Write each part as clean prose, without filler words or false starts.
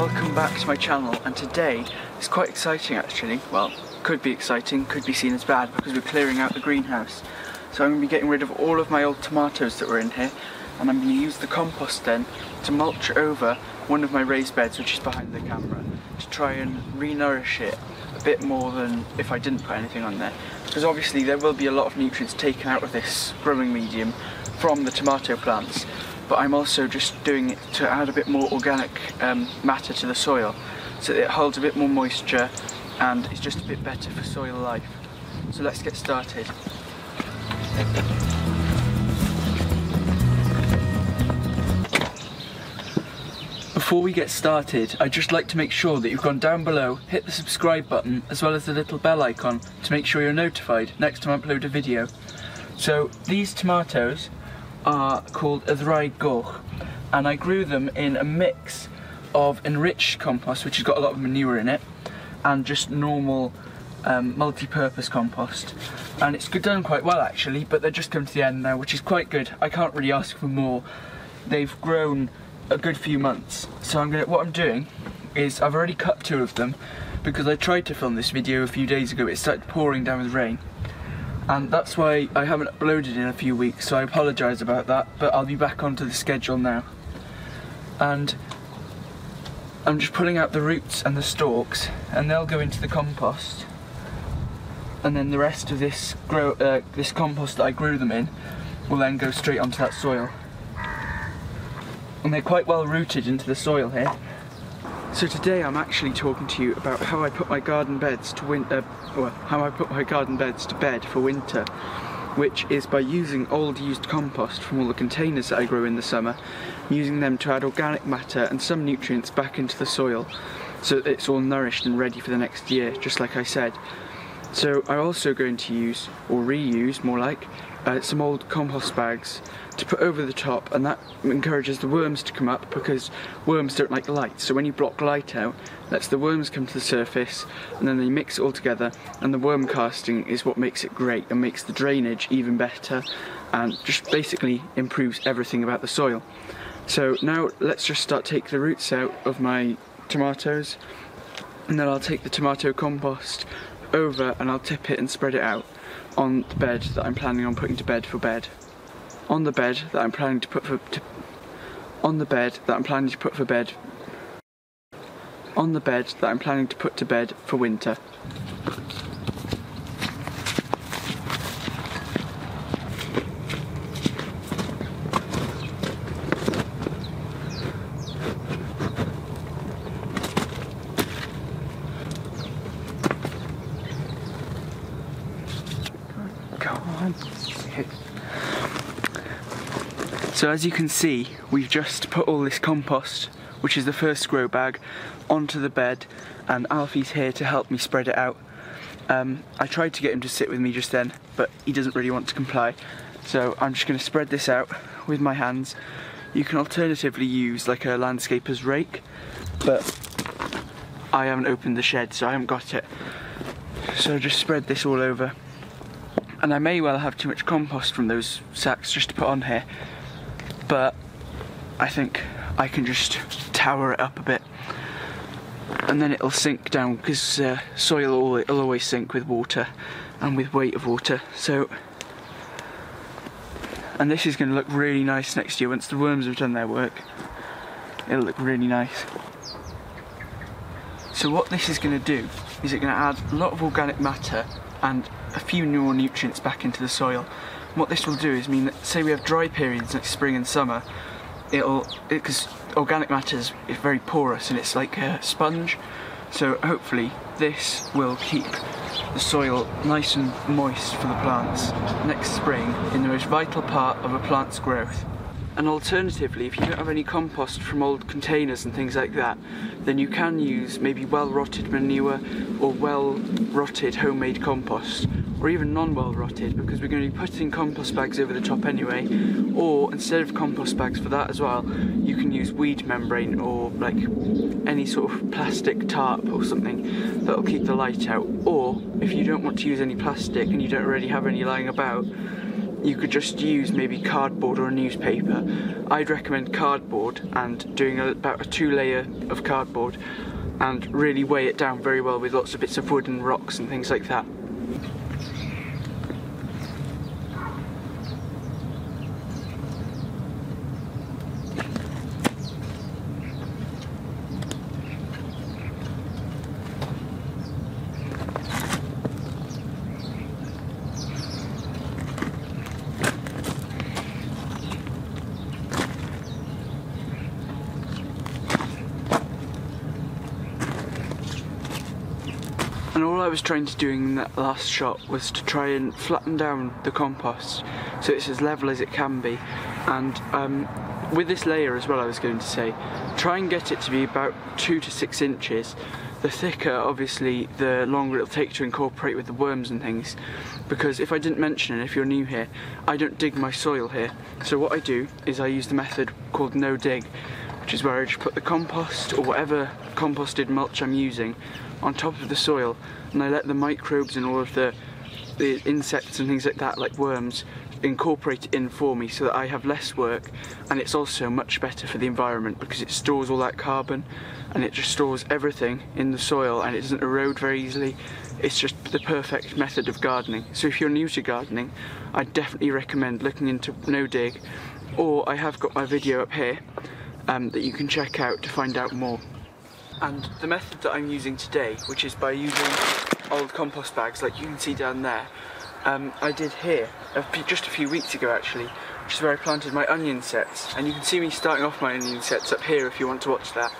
welcome back to my channel, and today is quite exciting actually. Well, could be exciting, could be seen as bad because we're clearing out the greenhouse. So I'm going to be getting rid of all of my old tomatoes that were in here, and I'm going to use the compost then to mulch over one of my raised beds, which is behind the camera, to try and re-nourish it a bit more than if I didn't put anything on there. Because obviously there will be a lot of nutrients taken out of this growing medium from the tomato plants, but I'm also just doing it to add a bit more organic matter to the soil, so that it holds a bit more moisture and it's just a bit better for soil life. So let's get started. Before we get started, I'd just like to make sure that you've gone down below, hit the subscribe button as well as the little bell icon to make sure you're notified next time I upload a video. So these tomatoes are called a Ddraig Goch, and I grew them in a mix of enriched compost, which has got a lot of manure in it, and just normal multi-purpose compost, and it's done quite well actually, but they're just come to the end now, which is quite good. I can't really ask for more. They've grown a good few months, so what I'm doing is I've already cut two of them because I tried to film this video a few days ago. It started pouring down with rain, and that's why I haven't uploaded in a few weeks, so I apologise about that, but I'll be back onto the schedule now. And I'm just pulling out the roots and the stalks, and they'll go into the compost, and then the rest of this compost that I grew them in will then go straight onto that soil. And they're quite well rooted into the soil here. So today I'm actually talking to you about how I put my garden beds to bed for winter, which is by using old used compost from all the containers that I grow in the summer, using them to add organic matter and some nutrients back into the soil so that it's all nourished and ready for the next year, just like I said. So I'm also going to use, or reuse more like, some old compost bags to put over the top, and that encourages the worms to come up because worms don't like light. So when you block light out, lets the worms come to the surface, and then they mix it all together, and the worm casting is what makes it great and makes the drainage even better and just basically improves everything about the soil. So now let's just start taking the roots out of my tomatoes, and then I'll take the tomato compost over and I'll tip it and spread it out on the bed that I'm planning on putting to bed for bed. On the bed that I'm planning to put to bed for winter. Go on. So as you can see, we've just put all this compost, which is the first grow bag, onto the bed, and Alfie's here to help me spread it out. I tried to get him to sit with me just then, but he doesn't really want to comply. So I'm just going to spread this out with my hands. You can alternatively use like a landscaper's rake, but I haven't opened the shed, so I haven't got it. So just spread this all over. And I may well have too much compost from those sacks just to put on here, but I think I can just tower it up a bit, and then it'll sink down, because soil will always sink with water and with weight of water. So, and this is going to look really nice next year once the worms have done their work. It'll look really nice. So what this is going to do is it's going to add a lot of organic matter and a few more nutrients back into the soil. And what this will do is mean that, say we have dry periods like spring and summer, because organic matter is very porous and it's like a sponge, so hopefully this will keep the soil nice and moist for the plants next spring, in the most vital part of a plant's growth. And alternatively, if you don't have any compost from old containers and things like that, then you can use maybe well-rotted manure or well-rotted homemade compost, or even non-well-rotted, because we're going to be putting compost bags over the top anyway. Or instead of compost bags for that as well, you can use weed membrane or like any sort of plastic tarp or something that'll keep the light out. Or if you don't want to use any plastic and you don't already have any lying about, you could just use maybe cardboard or a newspaper. I'd recommend cardboard, and doing about a 2-layer of cardboard and really weigh it down very well with lots of bits of wood and rocks and things like that. And all I was trying to do in that last shot was to try and flatten down the compost so it's as level as it can be. And with this layer as well, I was going to say, try and get it to be about 2 to 6 inches. The thicker, obviously, the longer it'll take to incorporate with the worms and things. Because if I didn't mention it, if you're new here, I don't dig my soil here. So what I do is I use the method called no dig, which is where I just put the compost or whatever composted mulch I'm using on top of the soil, and I let the microbes and all of the insects and things like that, like worms, incorporate it in for me so that I have less work. And it's also much better for the environment because it stores all that carbon and it just stores everything in the soil and it doesn't erode very easily. It's just the perfect method of gardening. So if you're new to gardening, I definitely recommend looking into no dig, or I have got my video up here that you can check out to find out more. And the method that I'm using today, which is by using old compost bags like you can see down there, I did here just a few weeks ago actually, which is where I planted my onion sets. And you can see me starting off my onion sets up here if you want to watch that.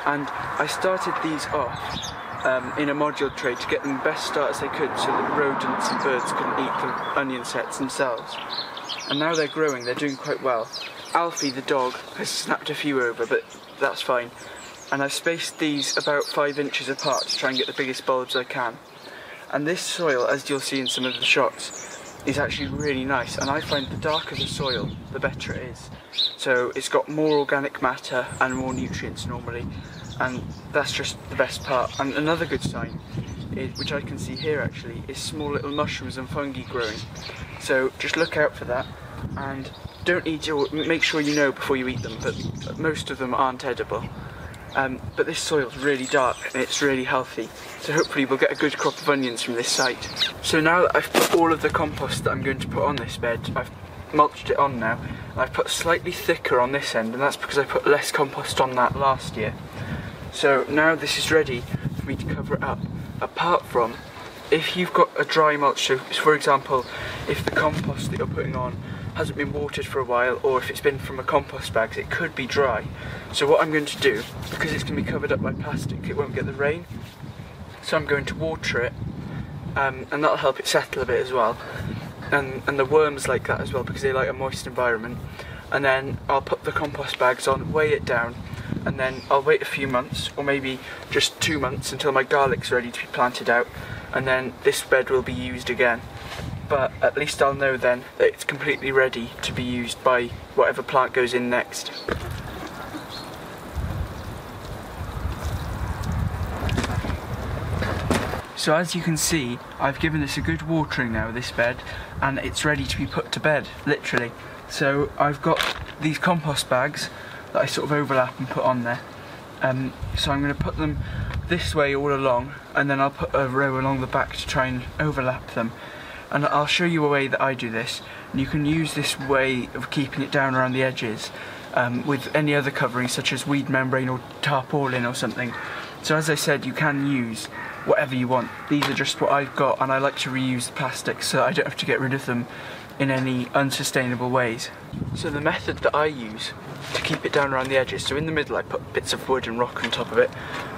And I started these off in a modular tray to get them the best start as they could so that rodents and birds couldn't eat the onion sets themselves. And now they're growing, they're doing quite well. Alfie the dog has snapped a few over, but that's fine. And I've spaced these about 5 inches apart to try and get the biggest bulbs I can. And this soil, as you'll see in some of the shots, is actually really nice, and I find the darker the soil, the better it is. So it's got more organic matter and more nutrients normally, and that's just the best part. And another good sign, which I can see here actually, is small little mushrooms and fungi growing. So just look out for that, and don't eat it, make sure you know before you eat them, but most of them aren't edible. But this soil's really dark and it's really healthy, so hopefully we'll get a good crop of onions from this site. So now that I've put all of the compost that I'm going to put on this bed, I've mulched it on now, and I've put slightly thicker on this end, and that's because I put less compost on that last year. So now this is ready for me to cover it up, apart from if you've got a dry mulch. So for example, if the compost that you're putting on hasn't been watered for a while, or if it's been from a compost bag, it could be dry. So what I'm going to do, because it's going to be covered up by plastic, it won't get the rain, so I'm going to water it, and that'll help it settle a bit as well, and the worms like that as well because they like a moist environment. And then I'll put the compost bags on, weigh it down, and then I'll wait a few months, or maybe just 2 months, until my garlic's ready to be planted out, and then this bed will be used again. But at least I'll know then that it's completely ready to be used by whatever plant goes in next. So as you can see, I've given this a good watering now, this bed, and it's ready to be put to bed, literally. So I've got these compost bags that I sort of overlap and put on there. So I'm going to put them this way all along, and then I'll put a row along the back to try and overlap them. And I'll show you a way that I do this, and you can use this way of keeping it down around the edges with any other covering such as weed membrane or tarpaulin or something. So as I said, you can use whatever you want. These are just what I've got, and I like to reuse the plastic so I don't have to get rid of them in any unsustainable ways. So the method that I use to keep it down around the edges, so in the middle I put bits of wood and rock on top of it,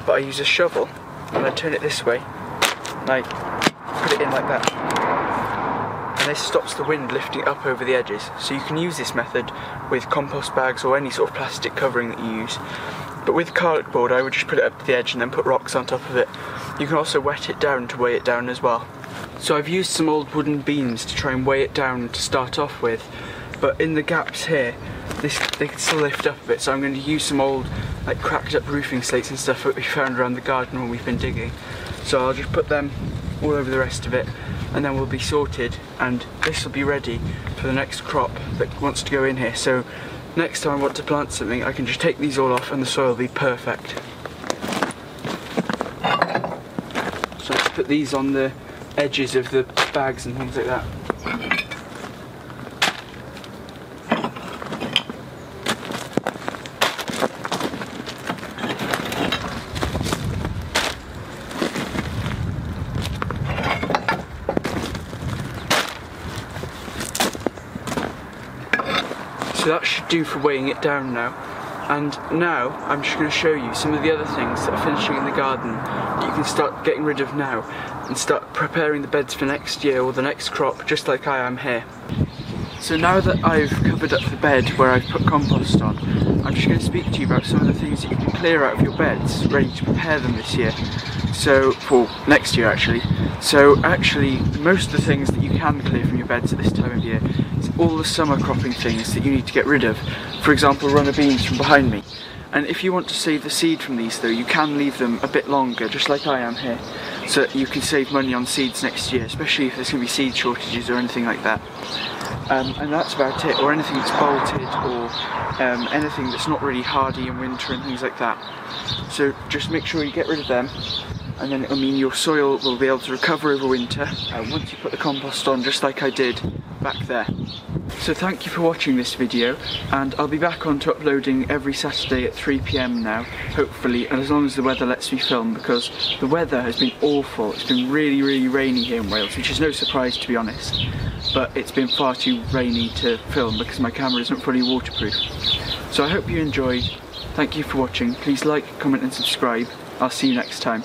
but I use a shovel and I turn it this way and I put it in like that. And this stops the wind lifting up over the edges. So you can use this method with compost bags or any sort of plastic covering that you use. But with cardboard I would just put it up to the edge and then put rocks on top of it. You can also wet it down to weigh it down as well. So I've used some old wooden beams to try and weigh it down to start off with, but in the gaps here they can still lift up a bit, so I'm going to use some old like cracked up roofing slates and stuff that we found around the garden when we've been digging. So I'll just put them all over the rest of it, and then we'll be sorted, and this will be ready for the next crop that wants to go in here. So next time I want to plant something, I can just take these all off and the soil will be perfect. So let's put these on the edges of the bags and things like that. So that should do for weighing it down now. And now I'm just going to show you some of the other things that are finishing in the garden that you can start getting rid of now and start preparing the beds for next year or the next crop, just like I am here. So now that I've covered up the bed where I've put compost on, I'm just going to speak to you about some of the things that you can clear out of your beds, ready to prepare them this year. So, for next year actually. So actually, most of the things that you can clear from your beds at this time of year is all the summer cropping things that you need to get rid of. For example, runner beans from behind me. And if you want to save the seed from these though, you can leave them a bit longer, just like I am here, so that you can save money on seeds next year, especially if there's going to be seed shortages or anything like that. And that's about it, or anything that's bolted, or anything that's not really hardy in winter and things like that. So just make sure you get rid of them, and then it'll mean your soil will be able to recover over winter once you put the compost on, just like I did back there. So thank you for watching this video, and I'll be back on to uploading every Saturday at 3 PM now, hopefully, and as long as the weather lets me film, because the weather has been awful. It's been really, really rainy here in Wales, which is no surprise to be honest, but it's been far too rainy to film because my camera isn't fully waterproof. So I hope you enjoyed. Thank you for watching. Please like, comment and subscribe. I'll see you next time.